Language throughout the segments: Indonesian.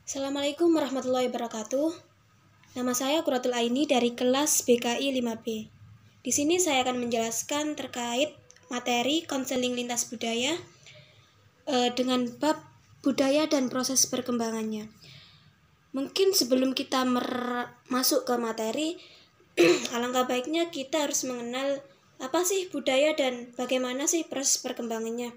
Assalamualaikum warahmatullahi wabarakatuh. Nama saya Quratul Aini dari kelas BKI 5B. Di sini saya akan menjelaskan terkait materi konseling lintas budaya dengan bab budaya dan proses perkembangannya. Mungkin sebelum kita masuk ke materi, alangkah baiknya kita harus mengenal apa sih budaya dan bagaimana sih proses perkembangannya.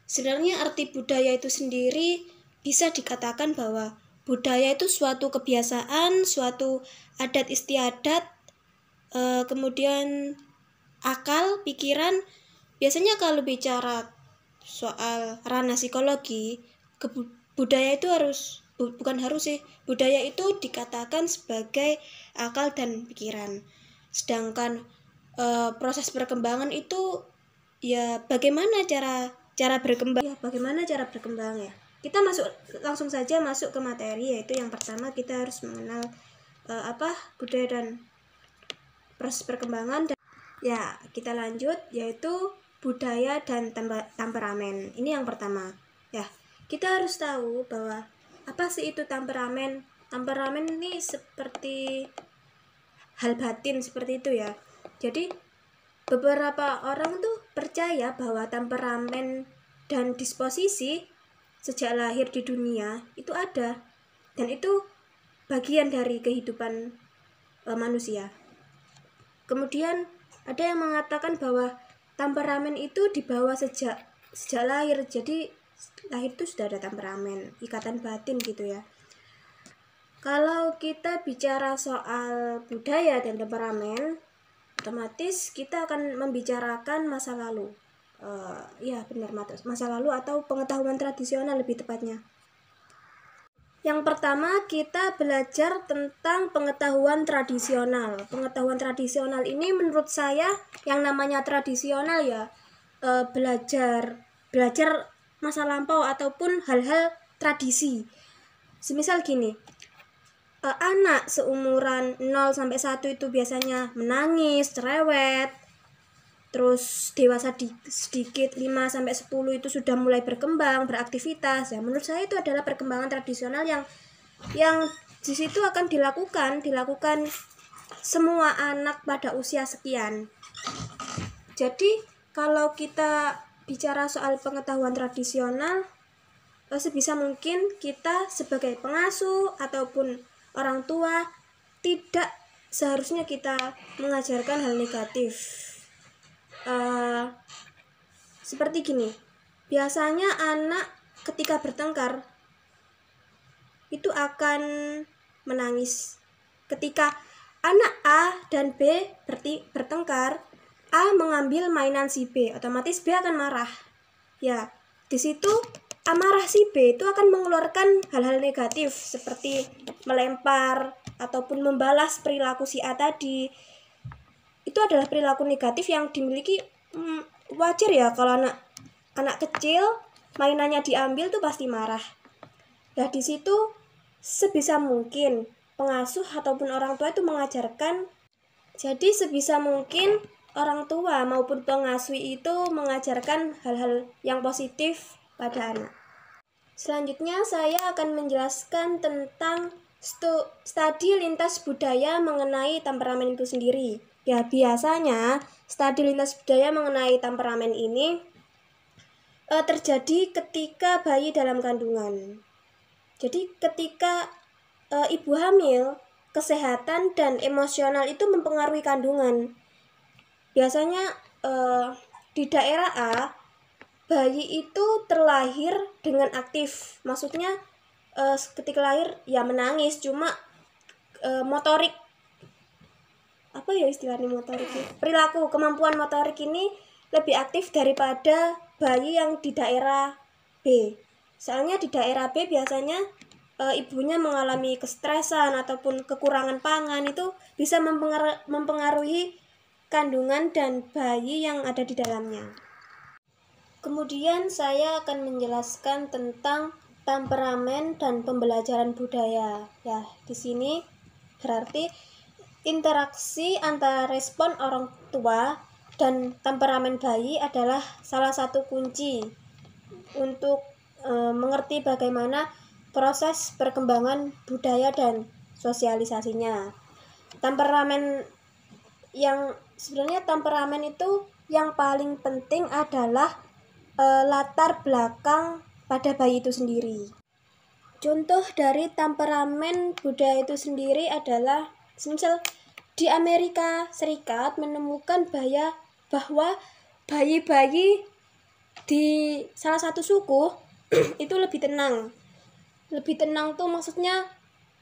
Sebenarnya arti budaya itu sendiri bisa dikatakan bahwa budaya itu suatu kebiasaan, suatu adat istiadat, kemudian akal, pikiran. Biasanya kalau bicara soal ranah psikologi, budaya itu budaya itu dikatakan sebagai akal dan pikiran. Sedangkan proses perkembangan itu ya bagaimana cara berkembang ya. Kita langsung saja masuk ke materi, yaitu yang pertama kita harus mengenal budaya dan proses perkembangan. Dan ya, kita lanjut, yaitu budaya dan temperamen. Ini yang pertama. Ya, kita harus tahu bahwa apa sih itu temperamen? Temperamen ini seperti hal batin seperti itu ya. Jadi beberapa orang tuh percaya bahwa temperamen dan disposisi sejak lahir di dunia itu ada, dan itu bagian dari kehidupan manusia. Kemudian ada yang mengatakan bahwa temperamen itu dibawa sejak lahir, jadi lahir itu sudah ada temperamen, ikatan batin gitu ya. Kalau kita bicara soal budaya dan temperamen, otomatis kita akan membicarakan masa lalu. Masa lalu atau pengetahuan tradisional lebih tepatnya. Yang pertama, kita belajar tentang pengetahuan tradisional. Pengetahuan tradisional ini menurut saya yang namanya tradisional ya, belajar masa lampau ataupun hal-hal tradisi. Semisal gini, anak seumuran 0-1 itu biasanya menangis, cerewet. Terus dewasa sedikit 5-10 itu sudah mulai berkembang, beraktivitas. Ya, menurut saya itu adalah perkembangan tradisional yang di situ akan dilakukan semua anak pada usia sekian. Jadi kalau kita bicara soal pengetahuan tradisional, sebisa mungkin kita sebagai pengasuh ataupun orang tua tidak seharusnya kita mengajarkan hal negatif. Seperti gini, biasanya anak ketika bertengkar itu akan menangis. Ketika anak A dan B bertengkar, A mengambil mainan si B, otomatis B akan marah. Ya, di situ amarah si B itu akan mengeluarkan hal-hal negatif seperti melempar ataupun membalas perilaku si A tadi. Itu adalah perilaku negatif yang dimiliki. Wajar ya kalau anak kecil mainannya diambil tuh pasti marah. Nah, di situ sebisa mungkin pengasuh ataupun orang tua itu mengajarkan. Jadi sebisa mungkin orang tua maupun pengasuh itu mengajarkan hal-hal yang positif pada anak. Selanjutnya saya akan menjelaskan tentang studi lintas budaya mengenai temperamen itu sendiri. Ya, biasanya studi lintas budaya mengenai temperamen ini terjadi ketika bayi dalam kandungan. Jadi ketika ibu hamil, kesehatan dan emosional itu mempengaruhi kandungan. Biasanya di daerah A, bayi itu terlahir dengan aktif. Maksudnya ketika lahir ya menangis, cuma motorik, perilaku, kemampuan motorik ini lebih aktif daripada bayi yang di daerah B. Soalnya di daerah B biasanya ibunya mengalami kestresan ataupun kekurangan pangan, itu bisa mempengaruhi kandungan dan bayi yang ada di dalamnya. Kemudian saya akan menjelaskan tentang temperamen dan pembelajaran budaya. Ya, di sini berarti interaksi antara respon orang tua dan temperamen bayi adalah salah satu kunci untuk mengerti bagaimana proses perkembangan budaya dan sosialisasinya. Temperamen temperamen itu yang paling penting adalah latar belakang pada bayi itu sendiri. Contoh dari temperamen budaya itu sendiri adalah misal di Amerika Serikat menemukan bahwa bayi-bayi di salah satu suku itu lebih tenang. Lebih tenang tuh maksudnya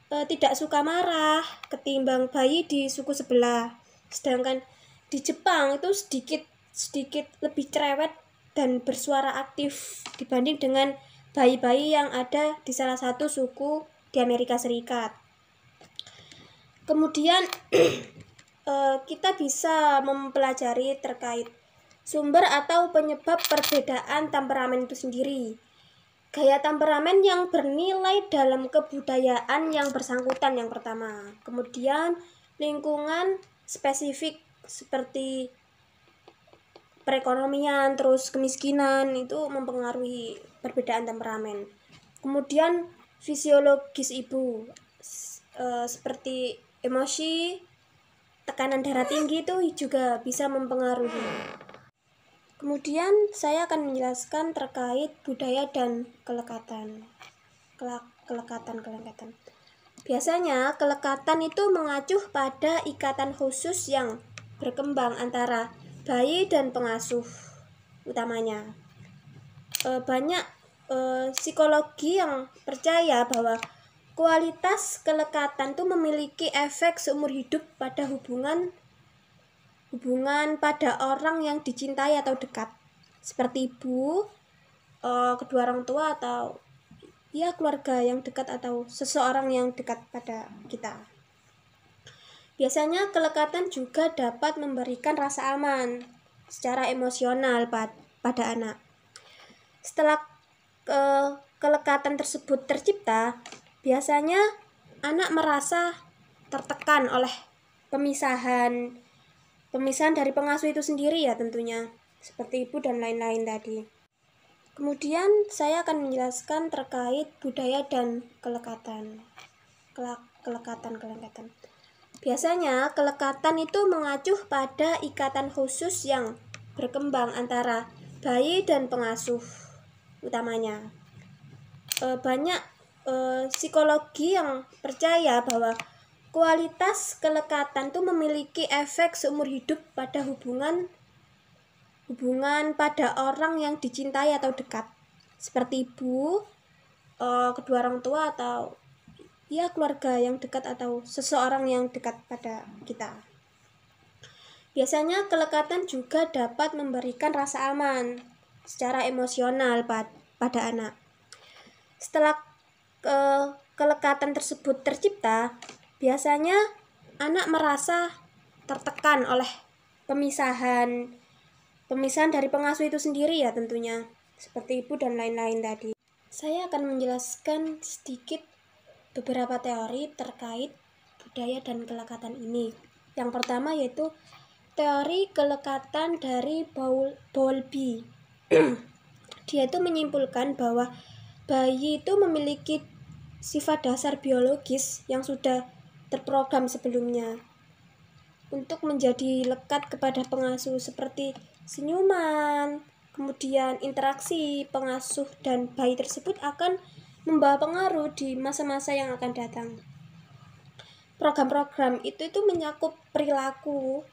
tidak suka marah ketimbang bayi di suku sebelah. Sedangkan di Jepang itu sedikit lebih cerewet dan bersuara aktif dibanding dengan bayi-bayi yang ada di salah satu suku di Amerika Serikat. Kemudian kita bisa mempelajari terkait sumber atau penyebab perbedaan temperamen itu sendiri. Gaya temperamen yang bernilai dalam kebudayaan yang bersangkutan yang pertama. Kemudian lingkungan spesifik seperti perekonomian, terus kemiskinan itu mempengaruhi perbedaan temperamen. Kemudian fisiologis ibu seperti emosi, tekanan darah tinggi itu juga bisa mempengaruhi. Kemudian saya akan menjelaskan terkait budaya dan kelekatan. Biasanya kelekatan itu mengacu pada ikatan khusus yang berkembang antara bayi dan pengasuh utamanya. Banyak psikologi yang percaya bahwa kualitas kelekatan itu memiliki efek seumur hidup pada hubungan pada orang yang dicintai atau dekat, seperti ibu, kedua orang tua, atau keluarga yang dekat atau seseorang yang dekat pada kita. Biasanya kelekatan juga dapat memberikan rasa aman secara emosional pada anak. Setelah kelekatan tersebut tercipta, biasanya anak merasa tertekan oleh pemisahan dari pengasuh itu sendiri ya tentunya, seperti ibu dan lain-lain tadi. Kemudian saya akan menjelaskan terkait budaya dan kelekatan. Biasanya kelekatan itu mengacu pada ikatan khusus yang berkembang antara bayi dan pengasuh utamanya. Banyak psikologi yang percaya bahwa kualitas kelekatan itu memiliki efek seumur hidup pada hubungan pada orang yang dicintai atau dekat, seperti ibu, kedua orang tua, atau keluarga yang dekat atau seseorang yang dekat pada kita. Biasanya kelekatan juga dapat memberikan rasa aman secara emosional pada anak. Setelah kelekatan tersebut tercipta, biasanya anak merasa tertekan oleh pemisahan dari pengasuh itu sendiri ya tentunya, seperti ibu dan lain-lain tadi. Saya akan menjelaskan sedikit beberapa teori terkait budaya dan kelekatan ini. Yang pertama yaitu teori kelekatan dari Bowlby. Dia itu menyimpulkan bahwa bayi itu memiliki sifat dasar biologis yang sudah terprogram sebelumnya untuk menjadi lekat kepada pengasuh, seperti senyuman, kemudian interaksi pengasuh dan bayi tersebut akan membawa pengaruh di masa-masa yang akan datang. Program-program itu menyakup perilaku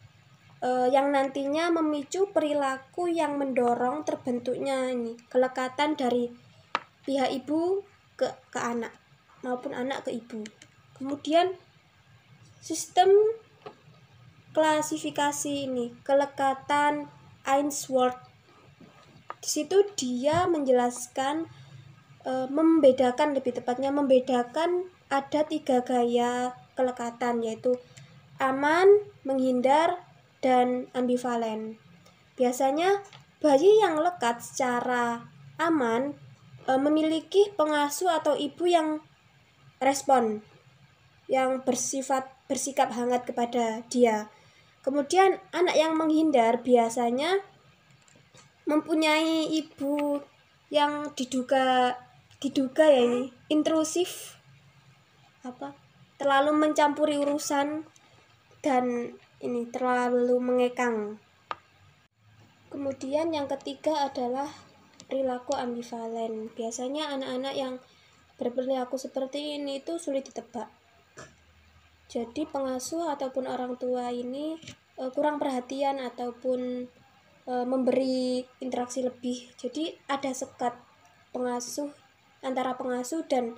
yang nantinya memicu perilaku yang mendorong terbentuknya kelekatan dari pihak ibu ke anak maupun anak ke ibu. Kemudian sistem klasifikasi kelekatan Ainsworth. Di situ dia menjelaskan membedakan ada 3 gaya kelekatan, yaitu aman, menghindar, dan ambivalen. Biasanya bayi yang lekat secara aman memiliki pengasuh atau ibu yang respon, yang bersikap hangat kepada dia. Kemudian anak yang menghindar biasanya mempunyai ibu yang diduga diduga ya ini intrusif, terlalu mencampuri urusan, dan ini terlalu mengekang. Kemudian yang ketiga adalah perilaku ambivalen. Biasanya anak-anak yang berperilaku seperti ini itu sulit ditebak. Jadi pengasuh ataupun orang tua ini kurang perhatian ataupun memberi interaksi lebih. Jadi ada sekat antara pengasuh dan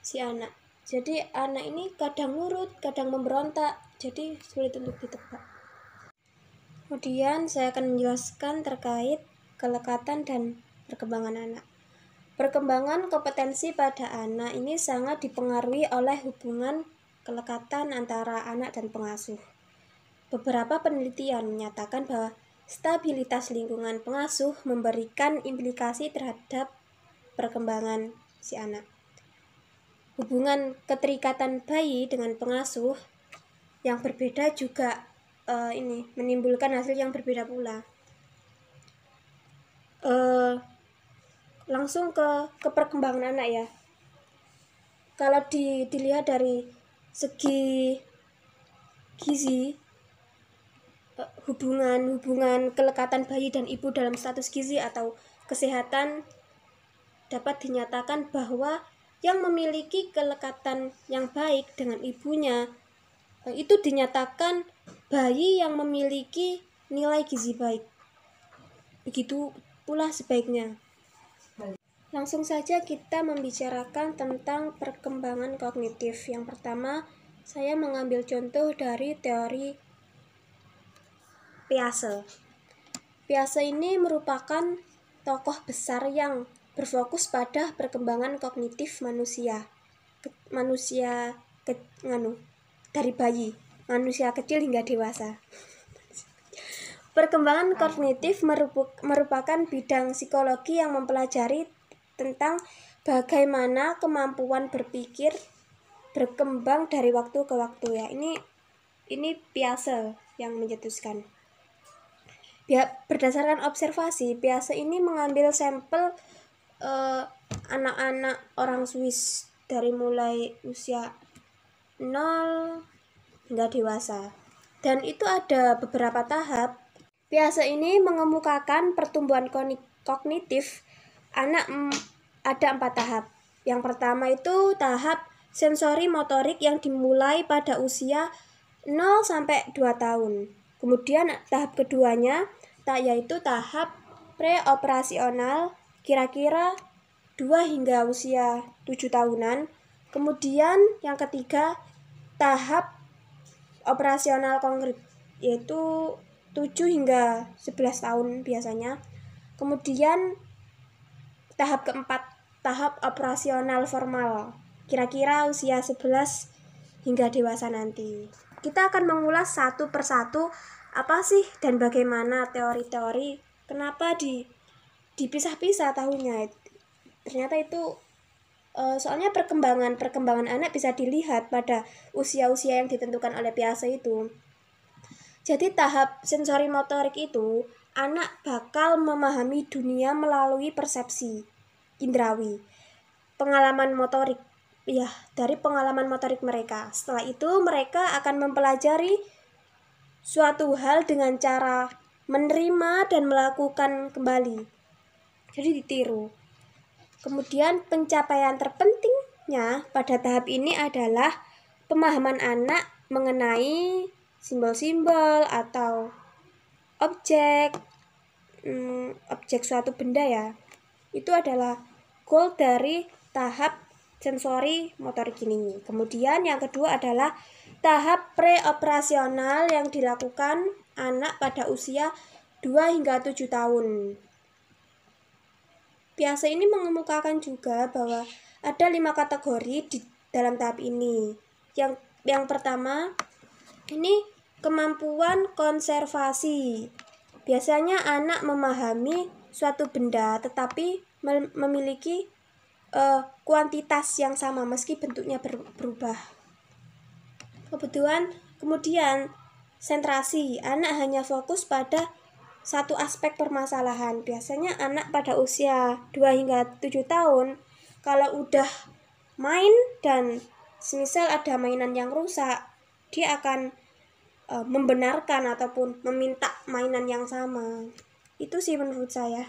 si anak. Jadi anak ini kadang nurut, kadang memberontak. Jadi sulit untuk ditebak. Kemudian saya akan menjelaskan terkait kelekatan dan perkembangan anak. Perkembangan kompetensi pada anak ini sangat dipengaruhi oleh hubungan kelekatan antara anak dan pengasuh. Beberapa penelitian menyatakan bahwa stabilitas lingkungan pengasuh memberikan implikasi terhadap perkembangan si anak. Hubungan keterikatan bayi dengan pengasuh yang berbeda juga ini menimbulkan hasil yang berbeda pula. Langsung ke perkembangan anak ya. Kalau dilihat dari segi gizi, hubungan kelekatan bayi dan ibu dalam status gizi atau kesehatan dapat dinyatakan bahwa yang memiliki kelekatan yang baik dengan ibunya itu dinyatakan bayi yang memiliki nilai gizi baik. Begitu pula sebaiknya. Langsung saja kita membicarakan tentang perkembangan kognitif. Yang pertama, saya mengambil contoh dari teori Piaget. Piaget ini merupakan tokoh besar yang berfokus pada perkembangan kognitif dari bayi, manusia kecil hingga dewasa. Perkembangan kognitif merupakan bidang psikologi yang mempelajari tentang bagaimana kemampuan berpikir berkembang dari waktu ke waktu ya. Ini Piaget yang mencetuskan. Berdasarkan observasi, Piaget ini mengambil sampel anak-anak orang Swiss dari mulai usia 0 hingga dewasa. Dan itu ada beberapa tahap. Piaget ini mengemukakan pertumbuhan kognitif anak ada 4 tahap. Yang pertama itu tahap sensori motorik yang dimulai pada usia 0 sampai 2 tahun. Kemudian tahap keduanya yaitu tahap preoperasional kira-kira 2 hingga usia 7 tahunan. Kemudian yang ketiga tahap operasional konkret yaitu 7 hingga 11 tahun biasanya. Kemudian tahap keempat tahap operasional formal kira-kira usia 11 hingga dewasa nanti. Kita akan mengulas satu persatu apa sih dan bagaimana teori-teori kenapa dipisah-pisah tahunnya. Ternyata itu soalnya perkembangan anak bisa dilihat pada usia-usia yang ditentukan oleh Piaget itu. Jadi tahap sensori motorik itu anak bakal memahami dunia melalui persepsi indrawi, pengalaman motorik ya, dari pengalaman motorik mereka. Setelah itu mereka akan mempelajari suatu hal dengan cara menerima dan melakukan kembali. Jadi ditiru. Kemudian pencapaian terpentingnya pada tahap ini adalah pemahaman anak mengenai simbol-simbol atau objek suatu benda ya. Itu adalah goal dari tahap sensori motorik ini. Kemudian yang kedua adalah tahap preoperasional yang dilakukan anak pada usia 2 hingga 7 tahun. Piaget ini mengemukakan juga bahwa ada 5 kategori di dalam tahap ini. Yang pertama, ini kemampuan konservasi. Biasanya anak memahami suatu benda tetapi memiliki kuantitas yang sama meski bentuknya berubah. Kemudian sentrasi, anak hanya fokus pada satu aspek permasalahan. Biasanya anak pada usia 2 hingga 7 tahun kalau udah main dan semisal ada mainan yang rusak, dia akan membenarkan ataupun meminta mainan yang sama. Itu sih menurut saya.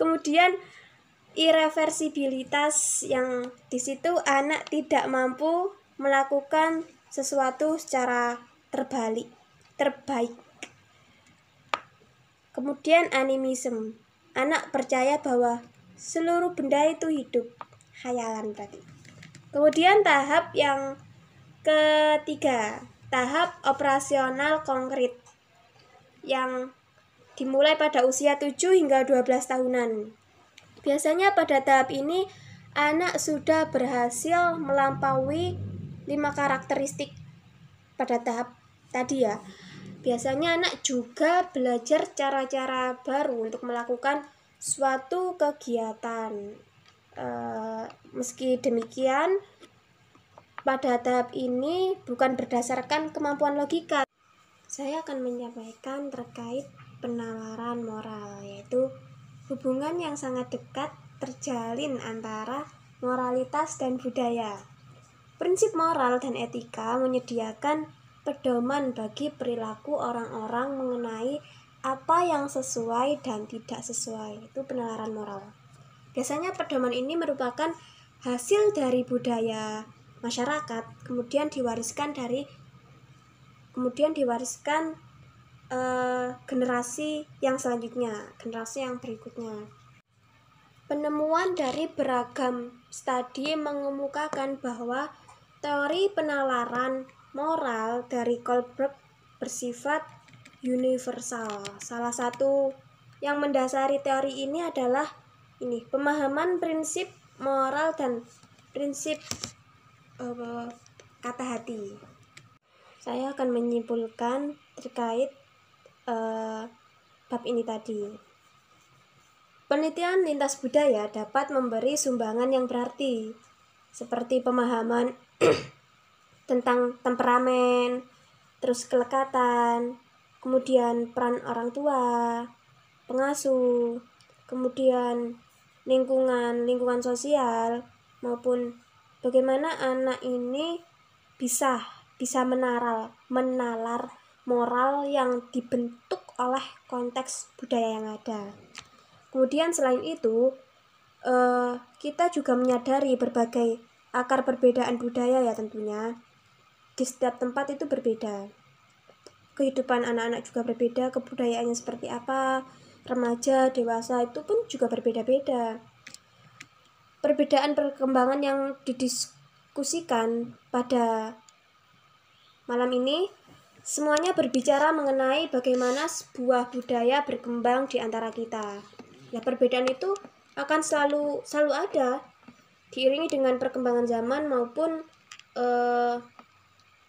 Kemudian irreversibilitas, yang di situ anak tidak mampu melakukan sesuatu secara terbaik. Kemudian animisme, anak percaya bahwa seluruh benda itu hidup, khayalan tadi. Kemudian tahap yang ketiga, tahap operasional konkret, yang dimulai pada usia 7 hingga 12 tahunan. Biasanya pada tahap ini anak sudah berhasil melampaui 5 karakteristik pada tahap tadi ya. Biasanya anak juga belajar cara-cara baru untuk melakukan suatu kegiatan. Meski demikian, pada tahap ini bukan berdasarkan kemampuan logika. Saya akan menyampaikan terkait penalaran moral, yaitu hubungan yang sangat dekat terjalin antara moralitas dan budaya. Prinsip moral dan etika menyediakan pedoman bagi perilaku orang-orang mengenai apa yang sesuai dan tidak sesuai. Itu penalaran moral. Biasanya pedoman ini merupakan hasil dari budaya masyarakat, kemudian diwariskan generasi yang selanjutnya, generasi yang berikutnya. Penemuan dari beragam studi mengemukakan bahwa teori penalaran moral dari Kohlberg bersifat universal. Salah satu yang mendasari teori ini adalah pemahaman prinsip moral dan prinsip kata hati. Saya akan menyimpulkan terkait bab ini tadi. Penelitian lintas budaya dapat memberi sumbangan yang berarti, seperti pemahaman tentang temperamen, terus kelekatan, kemudian peran orang tua, pengasuh, kemudian lingkungan sosial, maupun bagaimana anak ini bisa menalar moral yang dibentuk oleh konteks budaya yang ada. Kemudian selain itu, kita juga menyadari berbagai akar perbedaan budaya ya tentunya. Di setiap tempat itu berbeda. Kehidupan anak-anak juga berbeda, kebudayaannya seperti apa, remaja, dewasa itu pun juga berbeda-beda. Perbedaan perkembangan yang didiskusikan pada malam ini semuanya berbicara mengenai bagaimana sebuah budaya berkembang di antara kita. Ya, perbedaan itu akan selalu ada, diiringi dengan perkembangan zaman maupun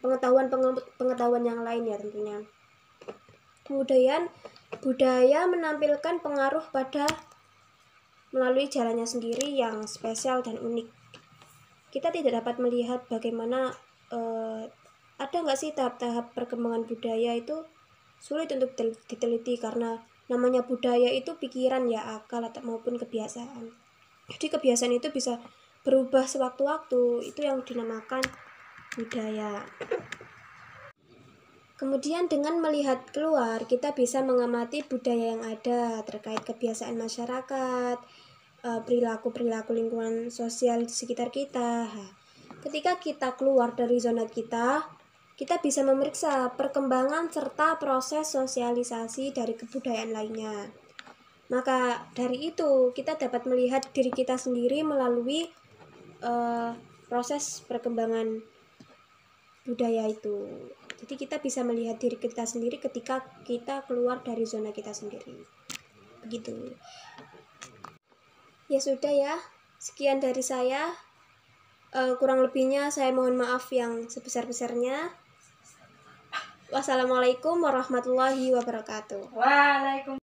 pengetahuan yang lain ya tentunya. Kemudian budaya menampilkan pengaruh melalui jalannya sendiri yang spesial dan unik. Kita tidak dapat melihat bagaimana ada nggak sih tahap-tahap perkembangan budaya itu sulit untuk diteliti, karena namanya budaya itu pikiran ya, akal maupun kebiasaan. Jadi kebiasaan itu bisa berubah sewaktu-waktu, itu yang dinamakan budaya. Kemudian dengan melihat keluar, kita bisa mengamati budaya yang ada terkait kebiasaan masyarakat, perilaku lingkungan sosial di sekitar kita. Ketika kita keluar dari zona kita bisa memeriksa perkembangan serta proses sosialisasi dari kebudayaan lainnya. Maka dari itu kita dapat melihat diri kita sendiri melalui proses perkembangan budaya itu. Jadi kita bisa melihat diri kita sendiri ketika kita keluar dari zona kita sendiri. Begitu. Ya sudah ya, sekian dari saya. Kurang lebihnya saya mohon maaf yang sebesar-besarnya. Wassalamualaikum warahmatullahi wabarakatuh. Waalaikumsalam.